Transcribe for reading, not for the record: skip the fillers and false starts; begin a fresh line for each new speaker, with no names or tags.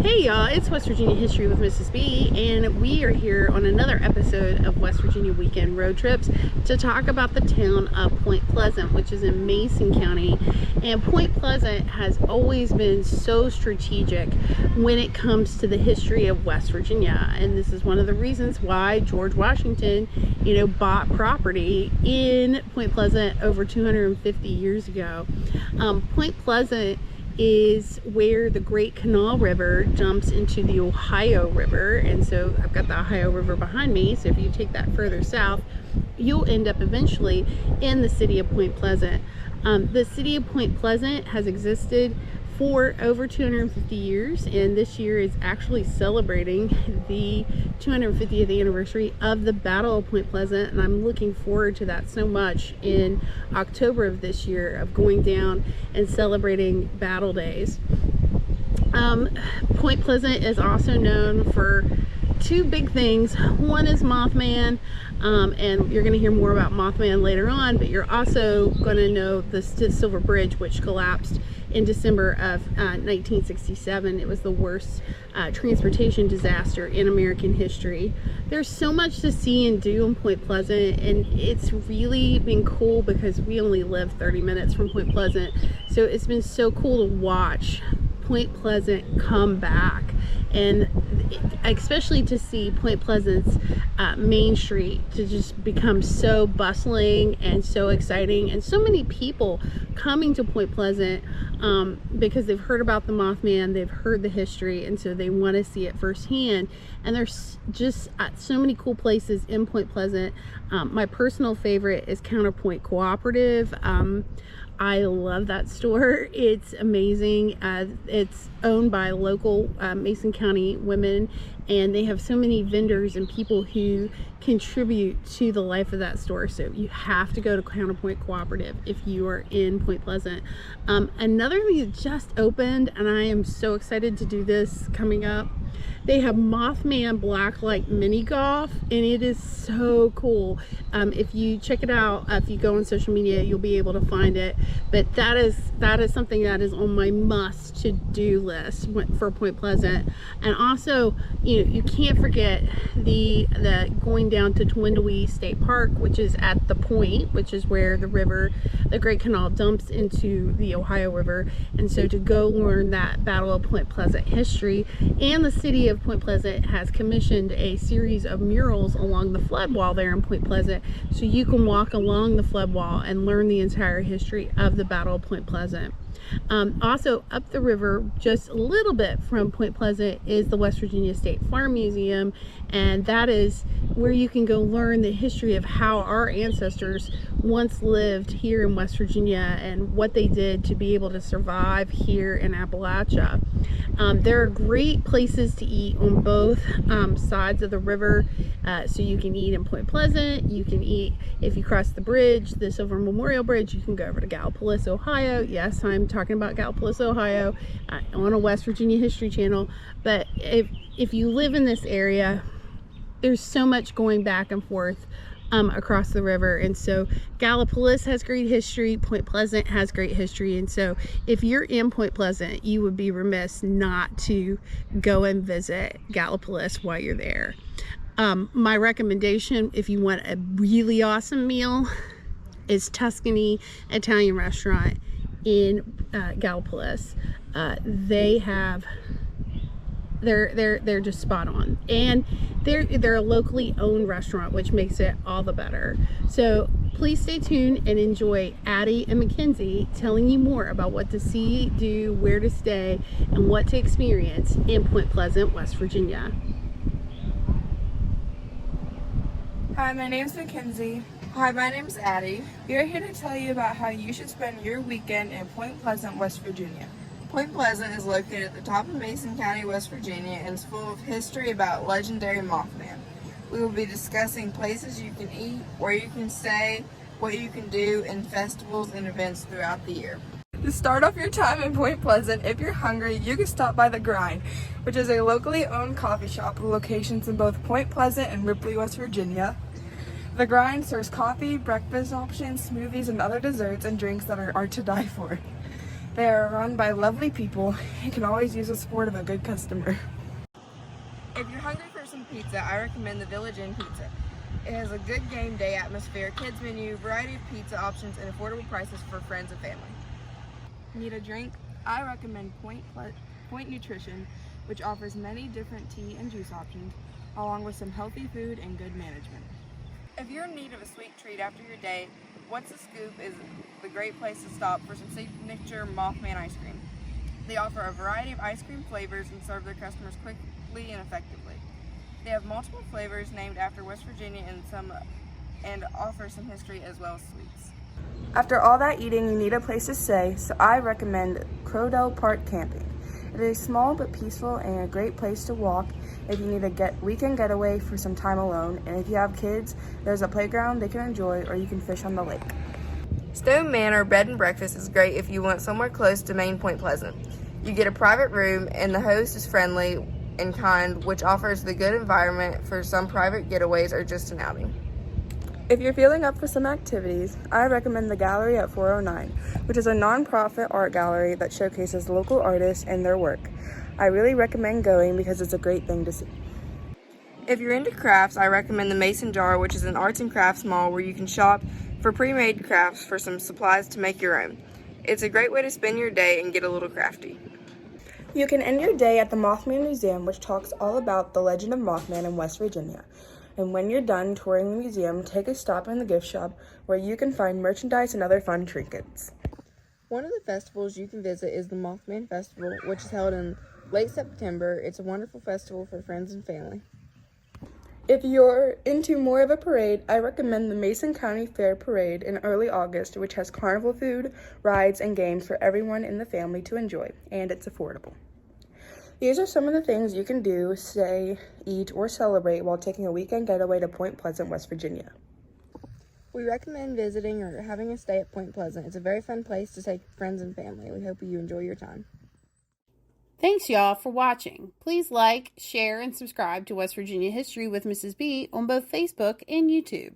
Hey y'all, it's West Virginia History with Mrs. B, and we are here on another episode of West Virginia Weekend Road Trips to talk about the town of Point Pleasant, which is in Mason County. And Point Pleasant has always been so strategic when it comes to the history of West Virginia, and this is one of the reasons why George Washington, bought property in Point Pleasant over 250 years ago. Point Pleasant is where the Great Canal River jumps into the Ohio River, and so I've got the Ohio River behind me, so if you take that further south you'll end up eventually in the city of Point Pleasant. The city of Point Pleasant has existed for over 250 years, and this year is actually celebrating the 250th anniversary of the Battle of Point Pleasant, and I'm looking forward to that so much in October of this year, of going down and celebrating battle days. Point Pleasant is also known for two big things. One is Mothman, and you're going to hear more about Mothman later on, but you're also going to know the Silver Bridge, which collapsed in December of 1967. It was the worst transportation disaster in American history. There's so much to see and do in Point Pleasant, and it's really been cool because we only live 30 minutes from Point Pleasant, so it's been so cool to watch Point Pleasant come back, and especially to see Point Pleasant's Main Street to just become so bustling and so exciting, and so many people coming to Point Pleasant because they've heard about the Mothman, they've heard the history, and so they want to see it firsthand. And there's just so many cool places in Point Pleasant. My personal favorite is Counterpoint Cooperative. I love that store. It's amazing. It's owned by local Mason County women, and they have so many vendors and people who contribute to the life of that store. So you have to go to Counterpoint Cooperative if you are in Point Pleasant. Another thing that just opened, and I am so excited to do this coming up, they have Mothman Blacklight Mini Golf, and it is so cool. If you check it out, if you go on social media, you'll be able to find it. But that is something that is on my must to do list for Point Pleasant. And also, you can't forget the going down to Twindlewee State Park, which is at the point, which is where the river, the Great Canal, dumps into the Ohio River. And so to go learn that Battle of Point Pleasant history, and the city of Point Pleasant has commissioned a series of murals along the flood wall there in Point Pleasant, so you can walk along the flood wall and learn the entire history of the Battle of Point Pleasant. Also up the river just a little bit from Point Pleasant is the West Virginia State Farm Museum, and that is where you can go learn the history of how our ancestors once lived here in West Virginia and what they did to be able to survive here in Appalachia. There are great places to eat on both sides of the river, so you can eat in Point Pleasant, you can eat if you cross the bridge, the Silver Memorial Bridge, you can go over to Gallipolis, Ohio. Yes, I'm talking about Gallipolis, Ohio, on a West Virginia History channel. But if you live in this area, there's so much going back and forth across the river, and so Gallipolis has great history, Point Pleasant has great history, and so if you're in Point Pleasant, you would be remiss not to go and visit Gallipolis while you're there. My recommendation, if you want a really awesome meal, is Tuscany Italian restaurant in Gallipolis. They're just spot on, and they're a locally owned restaurant, which makes it all the better. So please stay tuned and enjoy Addi and Mckenzie telling you more about what to see, do, where to stay, and what to experience in Point Pleasant, West Virginia.
Hi, my name's Mackenzie.
Hi, my name's Addi.
We are here to tell you about how you should spend your weekend in Point Pleasant, West Virginia.
Point Pleasant is located at the top of Mason County, West Virginia, and is full of history about legendary Mothman. We will be discussing places you can eat, where you can stay, what you can do, and festivals and events throughout the year.
To start off your time in Point Pleasant, if you're hungry, you can stop by The Grind, which is a locally owned coffee shop with locations in both Point Pleasant and Ripley, West Virginia. The Grind serves coffee, breakfast options, smoothies, and other desserts and drinks that are to die for. They are run by lovely people and can always use the support of a good customer.
If you're hungry for some pizza, I recommend the Village Inn Pizza. It has a good game day atmosphere, kids menu, variety of pizza options, and affordable prices for friends and family. Need a drink? I recommend Point Nutrition, which offers many different tea and juice options, along with some healthy food and good management. If you're in need of a sweet treat after your day, What's the Scoop is the great place to stop for some signature Mothman ice cream. They offer a variety of ice cream flavors and serve their customers quickly and effectively. They have multiple flavors named after West Virginia and offer some history as well as sweets.
After all that eating, you need a place to stay, so I recommend Crowdell Park Camping. It is small but peaceful and a great place to walk if you need a weekend getaway for some time alone, and if you have kids, there's a playground they can enjoy or you can fish on the lake.
Stone Manor Bed and Breakfast is great if you want somewhere close to main Point Pleasant. You get a private room and the host is friendly and kind, which offers the good environment for some private getaways or just an outing.
If you're feeling up for some activities, I recommend the Gallery at 409, which is a non-profit art gallery that showcases local artists and their work. I really recommend going because it's a great thing to see.
If you're into crafts, I recommend the Mason Jar, which is an arts and crafts mall where you can shop for pre-made crafts for some supplies to make your own. It's a great way to spend your day and get a little crafty.
You can end your day at the Mothman Museum, which talks all about the legend of Mothman in West Virginia. And when you're done touring the museum, take a stop in the gift shop where you can find merchandise and other fun trinkets.
One of the festivals you can visit is the Mothman Festival, which is held in late September. It's a wonderful festival for friends and family.
If you're into more of a parade, I recommend the Mason County Fair Parade in early August, which has carnival food, rides, and games for everyone in the family to enjoy, and it's affordable. These are some of the things you can do, stay, eat, or celebrate while taking a weekend getaway to Point Pleasant, West Virginia.
We recommend visiting or having a stay at Point Pleasant. It's a very fun place to take friends and family. We hope you enjoy your time.
Thanks, y'all, for watching. Please like, share, and subscribe to West Virginia History with Mrs. B on both Facebook and YouTube.